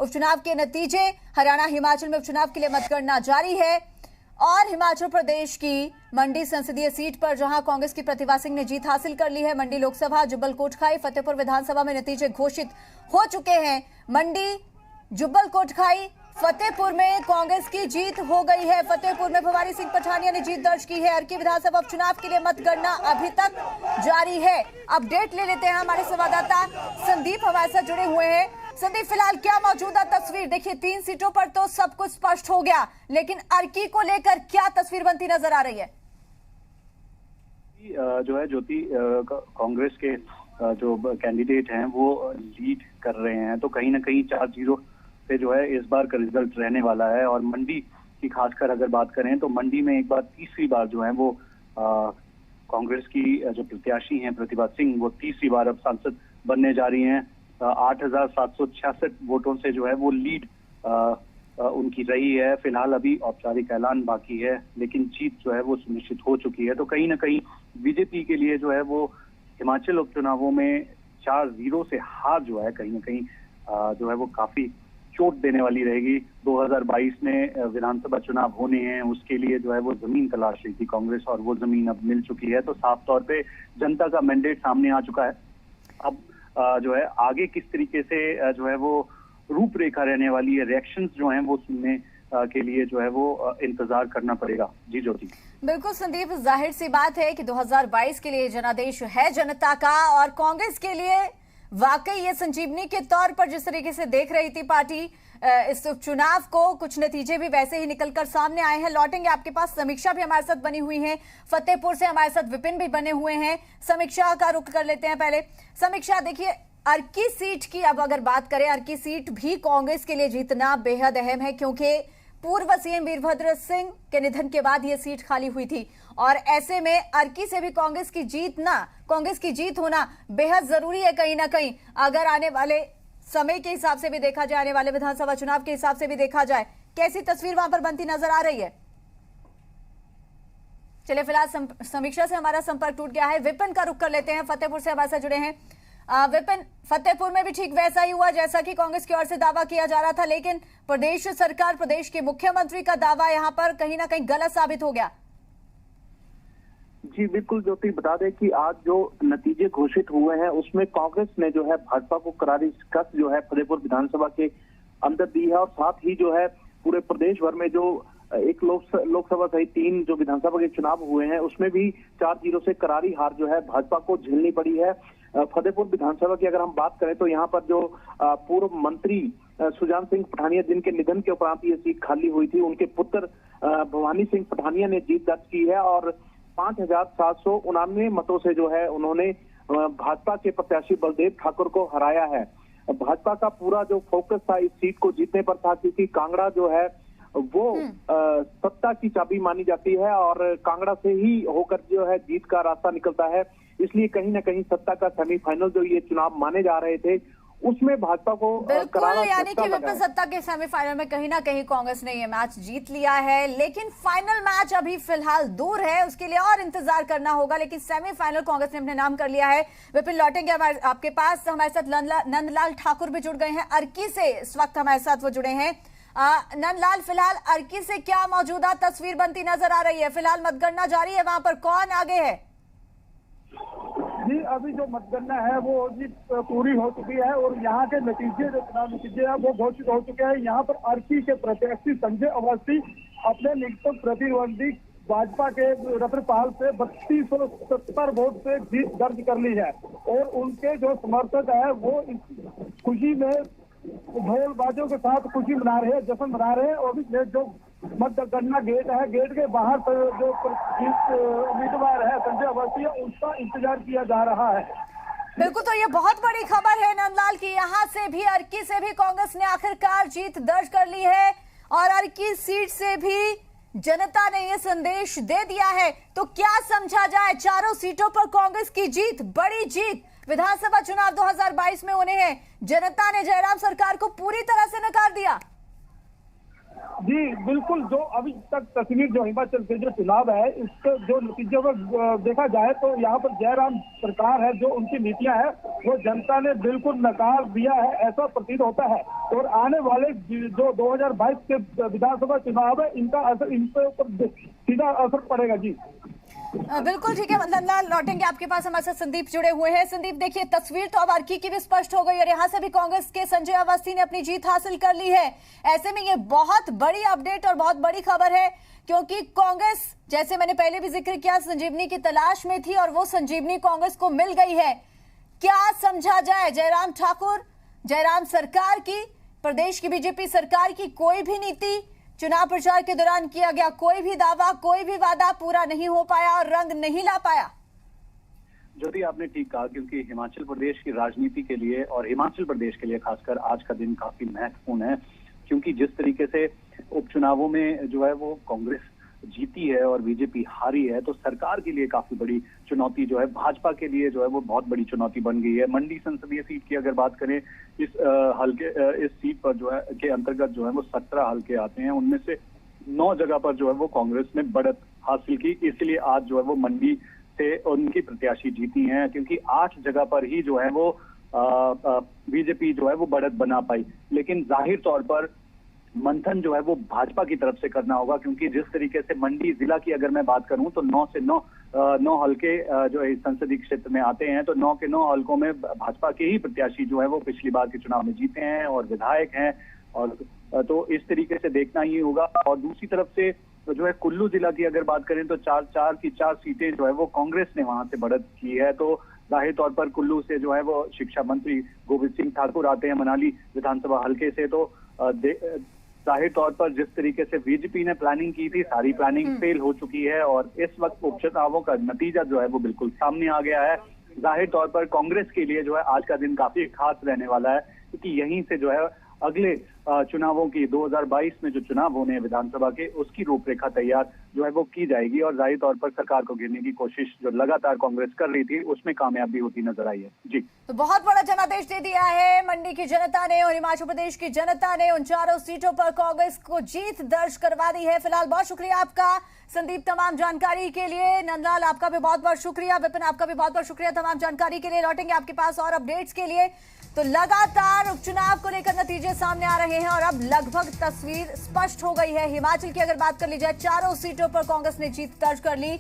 उपचुनाव के नतीजे। हरियाणा हिमाचल में उपचुनाव के लिए मतगणना जारी है और हिमाचल प्रदेश की मंडी संसदीय सीट पर जहां कांग्रेस की प्रतिभा सिंह ने जीत हासिल कर ली है। मंडी लोकसभा, जुब्बल कोटखाई, फतेहपुर विधानसभा में नतीजे घोषित हो चुके हैं। मंडी, जुब्बल कोटखाई, फतेहपुर में कांग्रेस की जीत हो गई है। फतेहपुर में भवानी सिंह पठानिया ने जीत दर्ज की है। अर्की विधानसभा उपचुनाव के लिए मतगणना अभी तक जारी है। अपडेट ले लेते हैं, हमारे संवाददाता संदीप हमारे साथ जुड़े हुए हैं। संदीप, फिलहाल क्या मौजूदा तस्वीर? देखिए, 3 सीटों पर तो सब कुछ स्पष्ट हो गया, लेकिन अर्की को लेकर क्या तस्वीर बनती नजर आ रही है? जो है ज्योति, कांग्रेस के जो कैंडिडेट हैं वो लीड कर रहे हैं, तो कहीं ना कहीं 4-0 से जो है इस बार का रिजल्ट रहने वाला है। और मंडी की खासकर अगर बात करें तो मंडी में एक बार तीसरी बार जो है वो कांग्रेस की जो प्रत्याशी हैं प्रतिभा सिंह, वो तीसरी बार अब सांसद बनने जा रही हैं। 8,766 वोटों से जो है वो लीड उनकी रही है। फिलहाल अभी औपचारिक ऐलान बाकी है, लेकिन जीत जो है वो सुनिश्चित हो चुकी है। तो कहीं ना कहीं बीजेपी के लिए जो है वो हिमाचल उपचुनावों में 4-0 से हार जो है कहीं ना कहीं जो है वो काफी चोट देने वाली रहेगी। 2022 में विधानसभा चुनाव होने हैं, उसके लिए जो है वो जमीन तलाश रही थी कांग्रेस, और वो जमीन अब मिल चुकी है। तो साफ तौर पे जनता का मैंडेट सामने आ चुका है। अब जो है आगे किस तरीके से जो है वो रूपरेखा रहने वाली है, रिएक्शंस जो हैं वो सुनने के लिए जो है वो इंतजार करना पड़ेगा। जी ज्योति। बिल्कुल संदीप, जाहिर सी बात है कि 2022 के लिए जनादेश है जनता का, और कांग्रेस के लिए वाकई ये संजीवनी के तौर पर जिस तरीके से देख रही थी पार्टी इस उपचुनाव को, कुछ नतीजे भी वैसे ही निकलकर सामने आए हैं। लौटेंगे आपके पास, समीक्षा भी हमारे साथ बनी हुई है। फतेहपुर से हमारे साथ विपिन भी बने हुए हैं। समीक्षा का रुख कर लेते हैं पहले। समीक्षा, देखिए, अर्की सीट की अब अगर बात करें, अर्की सीट भी कांग्रेस के लिए जीतना बेहद अहम है, क्योंकि पूर्व सीएम वीरभद्र सिंह के निधन के बाद यह सीट खाली हुई थी, और ऐसे में अर्की से भी कांग्रेस की जीत होना बेहद जरूरी है कहीं ना कहीं। अगर आने वाले समय के हिसाब से भी देखा जाए, आने वाले विधानसभा चुनाव के हिसाब से भी देखा जाए, कैसी तस्वीर वहां पर बनती नजर आ रही है? चलिए, फिलहाल समीक्षा से हमारा संपर्क टूट गया है। विपिन का रुख कर लेते हैं, फतेहपुर से हमारे साथ जुड़े हैं। विपिन, फतेहपुर में भी ठीक वैसा ही हुआ जैसा कि कांग्रेस की ओर से दावा किया जा रहा था, लेकिन प्रदेश सरकार, प्रदेश के मुख्यमंत्री का दावा यहां पर कहीं ना कहीं गलत साबित हो गया। जी बिल्कुल ज्योति, बता दें कि आज जो नतीजे घोषित हुए हैं उसमें कांग्रेस ने जो है भाजपा को करारी शिकस्त जो है फतेहपुर विधानसभा के अंदर दी है, और साथ ही जो है पूरे प्रदेश भर में जो एक लोकसभा सहित 3 जो विधानसभा के चुनाव हुए हैं उसमें भी 4-0 से करारी हार जो है भाजपा को झेलनी पड़ी है। फतेहपुर विधानसभा की अगर हम बात करें तो यहाँ पर जो पूर्व मंत्री सुजान सिंह पठानिया, जिनके निधन के उपरांत ये सीट खाली हुई थी, उनके पुत्र भवानी सिंह पठानिया ने जीत दर्ज की है, और 5,799 मतों से जो है उन्होंने भाजपा के प्रत्याशी बलदेव ठाकुर को हराया है। भाजपा का पूरा जो फोकस था इस सीट को जीतने पर था, क्योंकि कांगड़ा जो है वो सत्ता की चाबी मानी जाती है, और कांगड़ा से ही होकर जो है जीत का रास्ता निकलता है। इसलिए कहीं ना कहीं सत्ता का सेमीफाइनल जो ये चुनाव माने जा रहे थे उसमें भाजपा को बिल्कुल, यानी कि विपिन, सत्ता के सेमीफाइनल में कहीं ना कहीं कांग्रेस ने ये मैच जीत लिया है, लेकिन फाइनल मैच अभी फिलहाल दूर है, उसके लिए और इंतजार करना होगा। लेकिन सेमीफाइनल कांग्रेस ने अपने नाम कर लिया है। विपिन, लौटेंगे आपके पास। हमारे साथ नंदलाल ठाकुर भी जुड़ गए हैं अर्की से, इस वक्त हमारे साथ वो जुड़े हैं। नंदलाल, फिलहाल अर्की से क्या मौजूदा तस्वीर बनती नजर आ रही है? फिलहाल मतगणना जारी है, वहां पर कौन आगे है? जी, अभी जो मतगणना है वो जी पूरी हो चुकी है, और यहाँ के नतीजे जो चुनाव नतीजे हैं वो घोषित हो चुके हैं। यहाँ पर अर्की के प्रत्याशी संजय अवस्थी अपने निकटतम प्रतिद्वंदी भाजपा के रतनपाल से 3270 वोट से जीत दर्ज कर ली है, और उनके जो समर्थक है वो इस खुशी में ढोल बाजों के साथ खुशी मना रहे हैं, जश्न मना रहे हैं। और भी जो मतगणना गेट है, गेट के बाहर जो उम्मीदवार है संजय अवस्थी, उसका इंतजार किया जा रहा है। बिल्कुल, तो ये बहुत बड़ी खबर है नंदलाल की, यहाँ से भी अर्की से भी कांग्रेस ने आखिरकार जीत दर्ज कर ली है, और अर्की सीट से भी जनता ने ये संदेश दे दिया है। तो क्या समझा जाए, चारों सीटों पर कांग्रेस की जीत, बड़ी जीत। विधानसभा चुनाव 2022 में होने हैं, जनता ने जयराम सरकार को पूरी तरह से नकार दिया। जी बिल्कुल, जो अभी तक तस्वीर जो हिमाचल के जो चुनाव है इसके जो नतीजों को देखा जाए तो यहाँ पर जयराम सरकार है, जो उनकी नीतियां है वो जनता ने बिल्कुल नकार दिया है, ऐसा प्रतीत होता है। और आने वाले जो 2022 के विधानसभा चुनाव है इनका असर इनके ऊपर सीधा असर पड़ेगा। जी बिल्कुल ठीक है मदन लाल, लौटेंगे आपके पास। हमारे साथ संदीप जुड़े हुए हैं। संदीप, देखिए तस्वीर तो अब अर्की की भी स्पष्ट हो गई और यहाँ से भी कांग्रेस के संजय अवस्थी ने अपनी जीत हासिल कर ली है। ऐसे में ये बहुत बड़ी अपडेट और बहुत बड़ी खबर है, क्योंकि कांग्रेस, जैसे मैंने पहले भी जिक्र किया, संजीवनी की तलाश में थी और वो संजीवनी कांग्रेस को मिल गई है। क्या समझा जाए जयराम ठाकुर, जयराम सरकार की, प्रदेश की बीजेपी सरकार की कोई भी नीति, चुनाव प्रचार के दौरान किया गया कोई भी दावा, कोई भी वादा पूरा नहीं हो पाया और रंग नहीं ला पाया? ज्योति, आपने ठीक कहा, क्योंकि हिमाचल प्रदेश की राजनीति के लिए और हिमाचल प्रदेश के लिए खासकर आज का दिन काफी महत्वपूर्ण है, क्योंकि जिस तरीके से उपचुनावों में जो है वो कांग्रेस जीती है और बीजेपी हारी है, तो सरकार के लिए काफी बड़ी चुनौती जो है, भाजपा के लिए जो है वो बहुत बड़ी चुनौती बन गई है। मंडी संसदीय सीट की अगर बात करें, इस सीट पर जो है के अंतर्गत जो है वो 17 हल्के आते हैं, उनमें से 9 जगह पर जो है वो कांग्रेस ने बढ़त हासिल की। इसलिए आज जो है वो मंडी से उनकी प्रत्याशी जीती हैं, क्योंकि 8 जगह पर ही जो है वो बीजेपी जो है वो बढ़त बना पाई। लेकिन जाहिर तौर पर मंथन जो है वो भाजपा की तरफ से करना होगा, क्योंकि जिस तरीके से मंडी जिला की अगर मैं बात करूं तो 9 से 9 हल्के जो है संसदीय क्षेत्र में आते हैं, तो 9 के 9 हल्कों में भाजपा के ही प्रत्याशी जो है वो पिछली बार के चुनाव में जीते हैं और विधायक हैं, और तो इस तरीके से देखना ही होगा। और दूसरी तरफ से जो है कुल्लू जिला की अगर बात करें तो 4 की 4 सीटें जो है वो कांग्रेस ने वहां से बढ़त की है। तो जाहिर तौर पर कुल्लू से जो है वो शिक्षा मंत्री गोविंद सिंह ठाकुर आते हैं मनाली विधानसभा हल्के से, तो जाहिर तौर पर जिस तरीके से बीजेपी ने प्लानिंग की थी, सारी प्लानिंग फेल हो चुकी है और इस वक्त उपचुनावों का नतीजा जो है वो बिल्कुल सामने आ गया है। जाहिर तौर पर कांग्रेस के लिए जो है आज का दिन काफी खास रहने वाला है, क्योंकि यहीं से जो है अगले चुनावों की 2022 में जो चुनाव होने हैं विधानसभा के, उसकी रूपरेखा तैयार जो है वो की जाएगी और जाहिर तौर पर सरकार को गिरने की कोशिश जो लगातार कांग्रेस कर रही थी उसमें कामयाबी होती नजर आई है। जी, तो बहुत बड़ा जनादेश दे दिया है मंडी की जनता ने और हिमाचल प्रदेश की जनता ने। उन 4 सीटों पर कांग्रेस को जीत दर्ज करवा दी है। फिलहाल बहुत शुक्रिया आपका संदीप तमाम जानकारी के लिए। नंदलाल आपका भी बहुत बहुत शुक्रिया, विपिन आपका भी बहुत बहुत शुक्रिया तमाम जानकारी के लिए। लौटेंगे आपके पास और अपडेट्स के लिए। तो लगातार उपचुनाव को लेकर नतीजे सामने आ रहे हैं और अब लगभग तस्वीर स्पष्ट हो गई है। हिमाचल की अगर बात कर ली जाए, 4 सीटों पर कांग्रेस ने जीत दर्ज कर ली।